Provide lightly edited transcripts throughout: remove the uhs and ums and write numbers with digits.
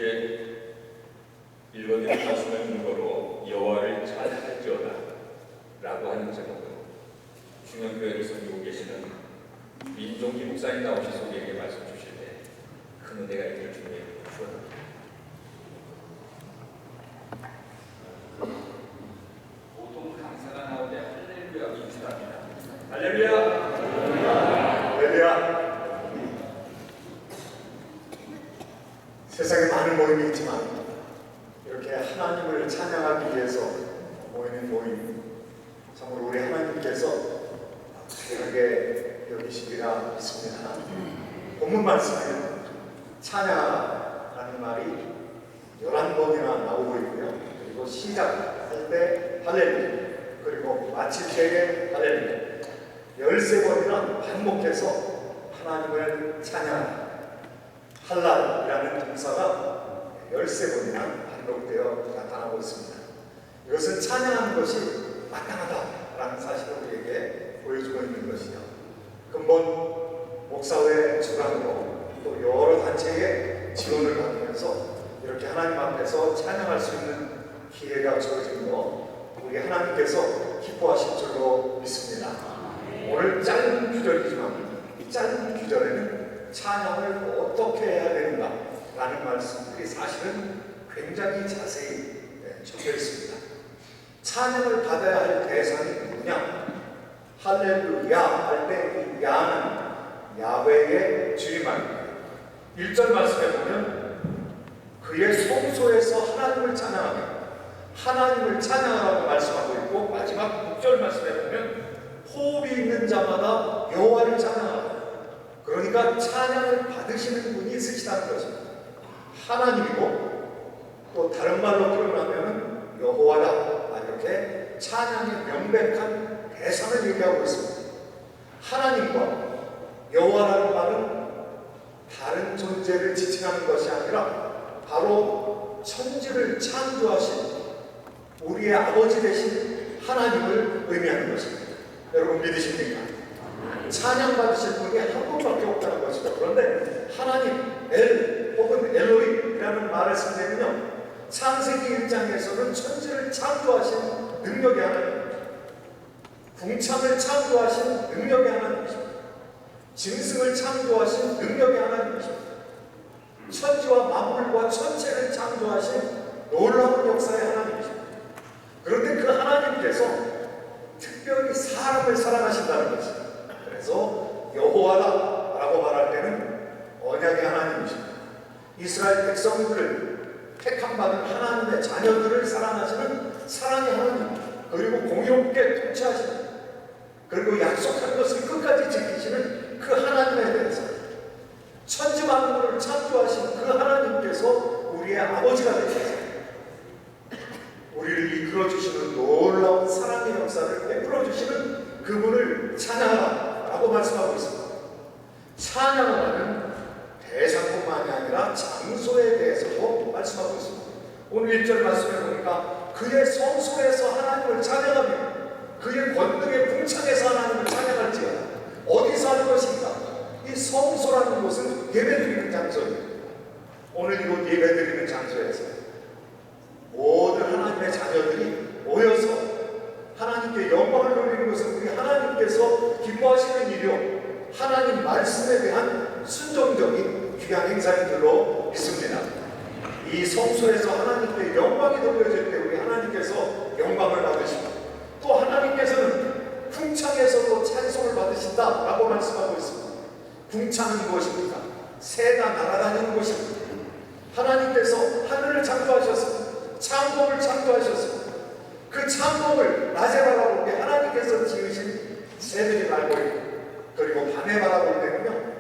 이렇게 읽어드린 말씀의 근거로 여호와를 잘 할지어다 라고 하는 제목으로 중앙교회를 섬기고 계시는 민종기 목사님 나오셔서 우리에게 말씀 주실 때 큰 은혜가 있길 주님의 축원합니다. 보통 강사가 나올 때 할렐루야 인사합니다. 할렐루야! 할렐루야! 세상에 많은 모임이 있지만 이렇게 하나님을 찬양하기 위해서 모이는 모임, 참으로 우리 하나님께서 귀하게 여기시리라 믿습니다. 본문 말씀에 찬양하라는 말이 11번이나 나오고 있고요. 그리고 시작할 때 할렐루야, 그리고 마칠 때에 할렐루야, 13번이나 반복해서 하나님을 찬양하라, 할랄이라는 동사가 13번이나 반복되어 나타나고 있습니다. 이것은 찬양하는 것이 마땅하다라는 사실을 우리에게 보여주고 있는 것이죠. 근본 목사회 주관으로 또 여러 단체의 지원을 받으면서 이렇게 하나님 앞에서 찬양할 수 있는 기회가 주어진 거 우리 하나님께서 기뻐하실 줄로 믿습니다. 오늘 짧은 규절이지만 이 짧은 규절에는 찬양을 어떻게 해야 되는가 라는 말씀들이 사실은 굉장히 자세히 적혀 있습니다. 찬양을 받아야 할 대상이 누구냐? 할렐루야 할 때 이 야는 야훼의 주임말입니다. 1절 말씀에 보면 그의 성소에서 하나님을 찬양하며 하나님을 찬양하라고 말씀하고 있고, 마지막 6절 말씀에 보면 호흡이 있는 자마다 여호와를 찬양하라. 그러니까 찬양을 받으시는 분이 있으시다는 것입니다. 하나님이고 또 다른 말로 표현하면 여호와다, 이렇게 찬양의 명백한 대상을 얘기하고 있습니다. 하나님과 여호와라는 말은 다른 존재를 지칭하는 것이 아니라 바로 천지를 창조하신 우리의 아버지 되신 하나님을 의미하는 것입니다. 여러분 믿으십니까? 찬양받으실 분이 한 분밖에 없다는 것이죠. 그런데 하나님, 엘 혹은 엘로힘이라는 말을 쓰면요, 창세기 1장에서는 천지를 창조하신 능력의 하나님, 궁창을 창조하신 능력의 하나님이십니다. 짐승을 창조하신 능력의 하나님이십니다. 천지와 만물과 천체를 창조하신 놀라운 역사의 하나님이십니다. 그런데 그 하나님께서 특별히 사람을 사랑하신다는 것입니다. 그래서 여호와라고 말할 때는 언약의 하나님이십니다. 이스라엘 백성들을 택함받은 하나님의 자녀들을 사랑하시는 사랑의 하나님, 그리고 공의롭게 통치하시는, 그리고 약속한 것을 끝까지 지키시는 그 하나님에 대해서, 천지 만물을 창조하신 그 하나님께서 우리의 아버지가 되셔서 우리를 이끌어주시는 놀라운 사랑의 역사를 베풀어주시는 그분을 찬양하라 라고 말씀하고 있습니다. 찬양하라는 대상뿐만이 아니라 장소에 대해서도 말씀하고 있습니다. 오늘 1절 말씀에 보니까 그의 성소에서 하나님을 찬양하며 그의 권능의 궁창에서 하나님을 찬양할지어다. 어디서 하는 것인가? 이 성소라는 곳은 예배드리는 장소입니다. 오늘 이곳 예배드리는 장소에서 모든 하나님의 자녀들이 모여서 하나님께 영광을 돌리는 것은 우리 하나님께서 기뻐하시는 일이요, 하나님 말씀에 대한 순종적인 귀한 행사인 줄로 믿습니다. 이 성소에서 하나님께 영광이 돌려질 때 우리 하나님께서 영광을 받으시고, 또 하나님께서는 궁창에서도 찬송을 받으신다라고 말씀하고 있습니다. 궁창은 무엇입니까? 새가 날아다니는 곳입니다. 하나님께서 하늘을 창조하셨습니다. 창공을 창조하셨습니다. 그 창공을 낮에 바라볼 때 하나님께서 지으신 새들이 날고 있고, 그리고 밤에 바라볼 때는요,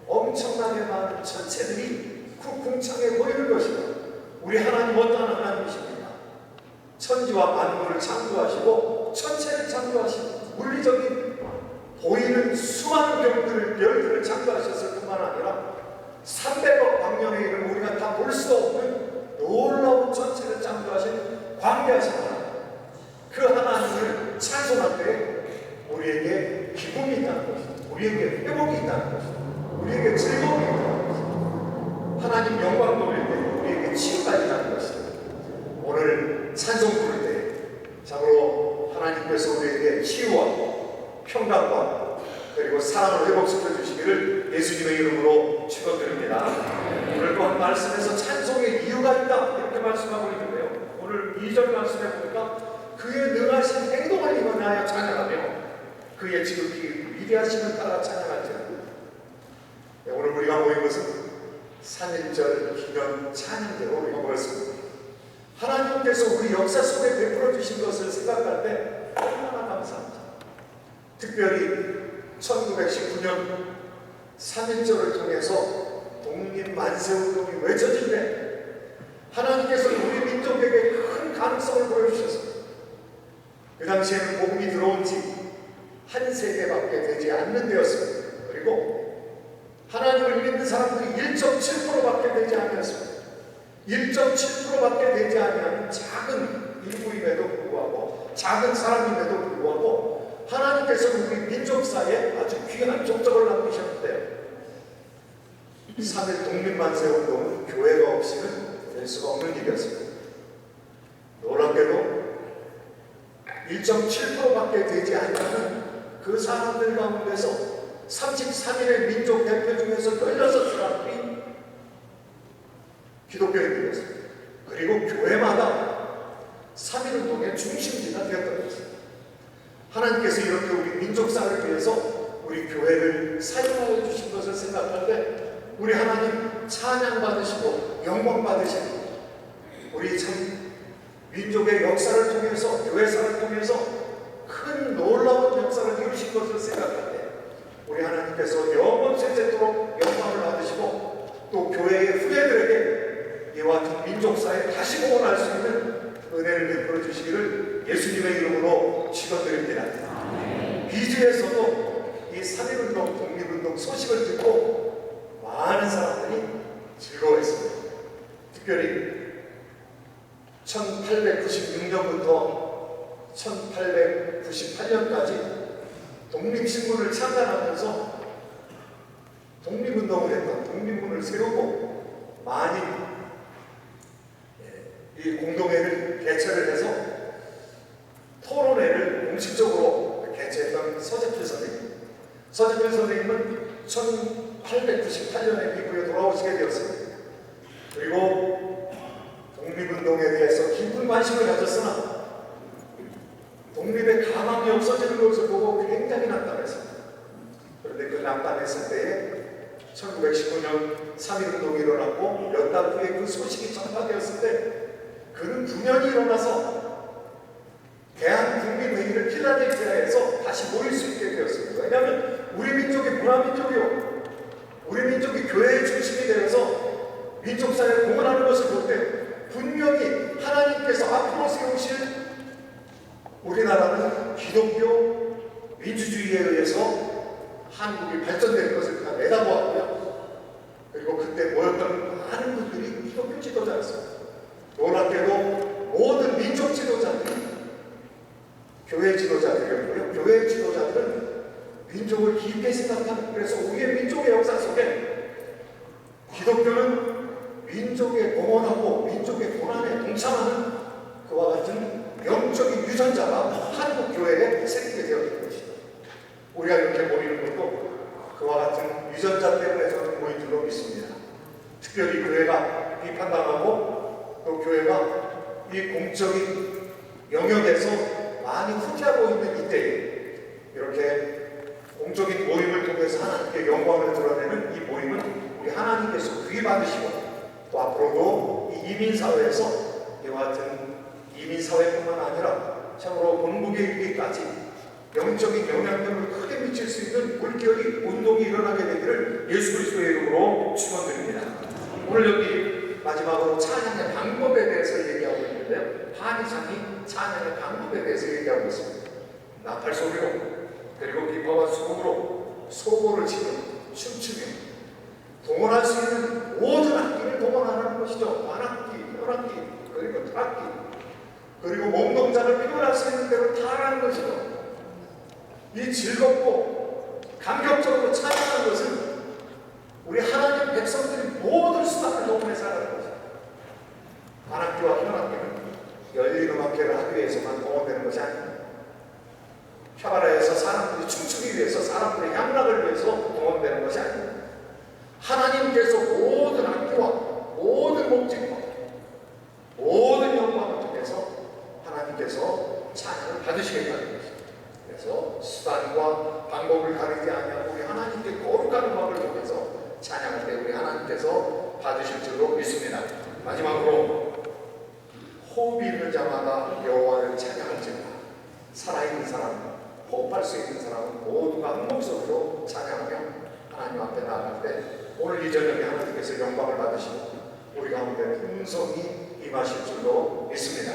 엄청나게 많은 천체들이 그 궁창에 보이는 것입니다. 우리 하나님 어떠한 하나님이십니까? 천지와 만물을 창조하시고 천체를 창조하시고 물리적인 보이는 수많은 별들을 창조하셨을 뿐만 아니라 300억 광년에 이른 우리가 다 볼 수 없는 놀라운 천체를 창조하신 광대하신 하나님, 그 하나님을 찬송할 때 우리에게 기쁨이 있다는 것입니다. 우리에게 회복이 있다는 것입니다. 우리에게 즐거움이 있다는 것입니다. 하나님 영광 돌릴 때 우리에게 찬송 부를 때 참으로 하나님께서 우리에게 치유와 평강과 그리고 사랑을 회복시켜 주시기를 예수님의 이름으로 축원드립니다. 오늘 또한 말씀에서 찬송의 이유가 있다 이렇게 말씀하고 있는데요. 오늘 2절 말씀에 보니까 그의 능하신 행동을 인하여 찬양하며 그의 지극히 위대하심을 따라 찬양할지어다. 오늘 우리가 모인 것은 3.1절 기념 찬양대로 우리가 모였습니다. 하나님께서 우리 역사 속에 베풀어 주신 것을 생각할 때 얼마나 감사합니다. 특별히 1919년 3.1절을 통해서 독립만세운동이 외쳐질 때 하나님께서 우리 민족에게 큰 가능성을 보여주셨습니다. 그 당시에는 복음이 들어온 지 한 세대밖에 되지 않는 데였습니다. 그리고 하나님을 믿는 사람들이 1.7%밖에 되지 않았습니다. 1.7%밖에 되지 않는 작은 인구임에도 불구하고 작은 사람임에도 불구하고 하나님께서는 우리 민족사에 아주 귀한 족적을 남기셨는데요. 3.1 독립만세운동은 교회가 없이는 될 수가 없는 일이었습니다. 놀랍게도 1.7%밖에 되지 않는 그 사람들 가운데서 33인의 민족 대표 중에서 16사람이 기독교인들이었습니다. 그리고 교회마다 3.1운동의 중심지가 되었던 것입니다. 하나님께서 이렇게 우리 민족사를 위해서 우리 교회를 사용하여 주신 것을 생각할 때 우리 하나님 찬양 받으시고 영광 받으시고 우리 참 민족의 역사를 통해서 교회사를 통해서 큰 놀라운 역사를 이루신 것을 생각할 때 우리 하나님께서 영원 세세토록 영광을 받으시고 또 교회의 후대들에게 이와 같은 민족사에 다시 복원할 수 있는 은혜를 베풀어 주시기를 예수님의 이름으로 축원드립니다. 비주에서도 이 3.1운동 독립운동 소식을 듣고 많은 사람들이 즐거워했습니다. 특별히 1896년부터 1898년까지 독립신문을 창간하면서 독립운동을 했던 독립문을 세우고 많이 이 공동회를 개최를 해서 토론회를 공식적으로 개최했던 서재필 선생님. 서재필 선생님은 1898년에 미국에 돌아오시게 되었습니다. 그리고 독립운동에 대해서 깊은 관심을 가졌으나 독립의 가망이 없어지는 것을 보고 굉장히 난감했습니다. 그런데 그 난감했을 때에 1919년 3.1운동이 일어났고 몇 달 후에 그 소식이 전파되었을 때 그는 분연히 일어나서 대한국민회의를 필라델피아에서 다시 모일 수 있게 되었습니다. 왜냐하면 우리 민족이 문화민족이요 우리 민족이 교회의 중심이 되어서 민족사에 공헌하는 것을 볼 때 분명히 하나님께서 앞으로 세우실 우리나라는 기독교 민주주의에 의해서 한국이 발전될 것을 다 내다보았고요. 그리고 그때 모였던 많은 분들이 기독교 지도자였습니다. 놀랍게도 모든 민족 지도자들이 교회 지도자들이었고요. 교회 지도자들은 민족을 깊게 생각하는 그래서 우리의 민족의 역사 속에 기독교는 민족의 공헌하고 민족의 고난에 동참하는 그와 같은 영적인 유전자가 한국 교회에 생기게 되었던 것입니다. 우리가 이렇게 모이는 것도 그와 같은 유전자 때문에 저는 모인 줄로 믿습니다. 특별히 교회가 비판당하고 또 교회가 이 공적인 영역에서 많이 후퇴하고 있는 이때에 이렇게 공적인 모임을 통해서 하나님께 영광을 드러내는 이 모임은 우리 하나님께서 귀 받으시고 또 앞으로도 이 이민사회에서 이와 같은 이민사회뿐만 아니라 참으로 본국에 이르기까지 영적인 영향력을 크게 미칠 수 있는 물결이 운동이 일어나게 되기를 예수 그리스도의 이름으로 축원드립니다. 오늘 여기 마지막으로 찬양의 방법에 대해서 얘기하고 있는데요. 한의장이 찬양의 방법에 대해서 얘기하고 있습니다. 나팔 소리로 그리고 기파와 수금으로 소고를 치며 춤추며 동원할 수 있는 모든 악기를 동원하는 것이죠. 관악기, 현악기, 그리고 트악기 그리고 몸동작을 표현할 수 있는 대로 다 하는 것이죠. 이 즐겁고 감격적으로 찬양하는 것은 우리 하나님 백성들이 모든 수단을 동원해서 하는 것입니다. 관악기와 현악기는 열린 음악 위해서만 동원되는 것이 아닙니다. 샤바라에서 사람들이 춤추기 위해서, 사람들의 향락을 위해서 동원되는 것이 아닙니다. 하나님께서 모든 학교와 모든 목적과 모든 영광을 통해서 하나님께서 찬양을 받으시겠다는 것입니다. 그래서 수단과 방법을 가리지 아니하고 우리 하나님께 거룩한 음악을 통해서 찬양할 때 우리 하나님께서 받으실 줄로 믿습니다. 마지막으로 호흡이 있는 자마다 여호와를 찬양할지어다. 살아있는 사람, 호흡할 수 있는 사람은 모두가 한 목소리로 찬양하며 하나님 앞에 나아갈 때 오늘 이 저녁에 하나님께서 영광을 받으시고 우리 가운데 풍성이 임하실 줄로 믿습니다.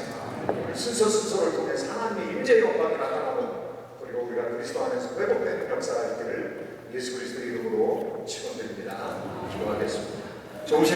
순서를 통해서 하나님의 임재의 영광이 나타나고 그리고 우리가 그리스도 안에서 회복되는 역사가 있기를 예수 그리스도의 이름으로 축원드립니다. 기도하겠습니다. 좋으신